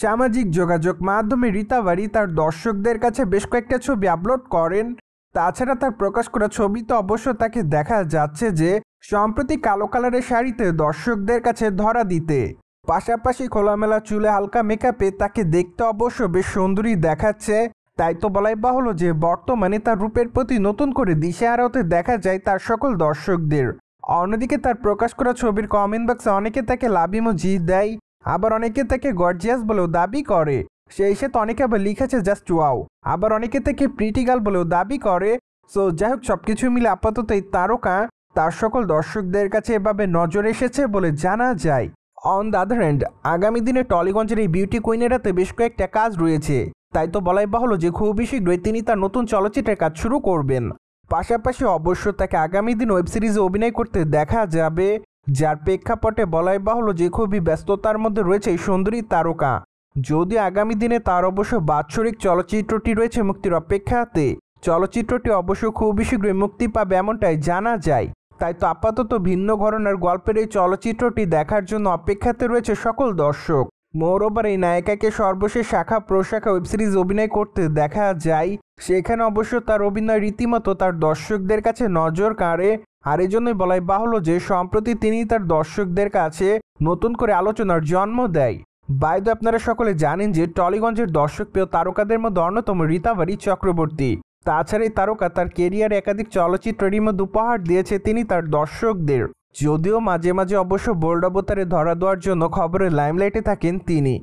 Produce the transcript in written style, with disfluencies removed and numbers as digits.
সামাজিক যোগাযোগ মাধ্যমে রীতা বারি তার দর্শকদের কাছে বেশ কয়েকটা ছবি আপলোড করেন। তাছাড়া তার প্রকাশ করা ছবিতে অবশ্য তাকে দেখা যাচ্ছে যে সম্প্রতি কালো কালারের শাড়িতে দর্শকদের কাছে ধরা দিতে, পাশাপাশি খোলামেলা চুলে হালকা মেকআপে তাকে দেখতে অবশ্য বেশ সুন্দরী দেখাচ্ছে। তাই তো বলাই বাহুল্য যে বর্তমানে তার রূপের প্রতি নতুন করে দিশেহারা হতে দেখা যায় তার সকল দর্শকদের। অন্যদিকে তার প্রকাশ করা ছবির কমেন্ট বক্সে অনেকে তাকে লাভ ইমোজি দেয়, আবার অনেকে তাকে গর্জিয়াস বলেও দাবি করে। সেই সাথে অনেকে আবার লিখেছে জাস্ট ওয়াও, আবার অনেকে তাকে প্রিটি গার্ল বলেও দাবি করে। সো যাই হোক, সবকিছু মিলে আপাতত এই তারকা তার সকল দর্শকদের কাছে এভাবে নজর এসেছে বলে জানা যায়। অন দ্য আদার হ্যান্ড, আগামী দিনে টলিগঞ্জের এই বিউটি কুইনের হাতে বেশ কয়েকটা কাজ রয়েছে। তাই তো বলাই বাহুল্য যে খুবই শীঘ্রই তিনি তার নতুন চলচ্চিত্রের কাজ শুরু করবেন। পাশাপাশি অবশ্য তাকে আগামী দিন ওয়েব সিরিজে অভিনয় করতে দেখা যাবে, যার প্রেক্ষাপটে বলাই বাহুল্য যে খুবই ব্যস্ততার মধ্যে রয়েছে এই সুন্দরী তারকা। যদিও আগামী দিনে তার অবশ্য বাৎসরিক চলচ্চিত্রটি রয়েছে মুক্তির অপেক্ষাতে, চলচ্চিত্রটি অবশ্য খুবই শীঘ্রই মুক্তি পাবে এমনটাই জানা যায়। তাই তো আপাতত ভিন্ন ঘরনার গল্পের এই চলচ্চিত্রটি দেখার জন্য অপেক্ষাতে রয়েছে সকল দর্শক। মোরওভার এই নায়িকাকে সর্বশেষ শাখা প্রশাখা ওয়েব সিরিজ অভিনয় করতে দেখা যায়, সেখানে অবশ্য তার অভিনয় রীতিমতো তার দর্শকদের কাছে নজর কাড়ে। আর এজন্যই বলাই বাহুল্য যে সম্প্রতি তিনি তার দর্শকদের কাছে নতুন করে আলোচনার জন্ম দেয়। বাইরে আপনারা সকলে জানেন যে টলিগঞ্জের দর্শকপ্রিয় তারকাদের মধ্যে অন্যতম রীতা বারি চক্রবর্তী। তাছাড়া এই তারকা তার কেরিয়ারে একাধিক চলচ্চিত্রের মধ্যে উপহার দিয়েছে তিনি তার দর্শকদের। যদিও মাঝে মাঝে অবশ্য বোল্ড অবতারে ধরা দেওয়ার জন্য খবরের লাইমলাইটে থাকেন তিনি।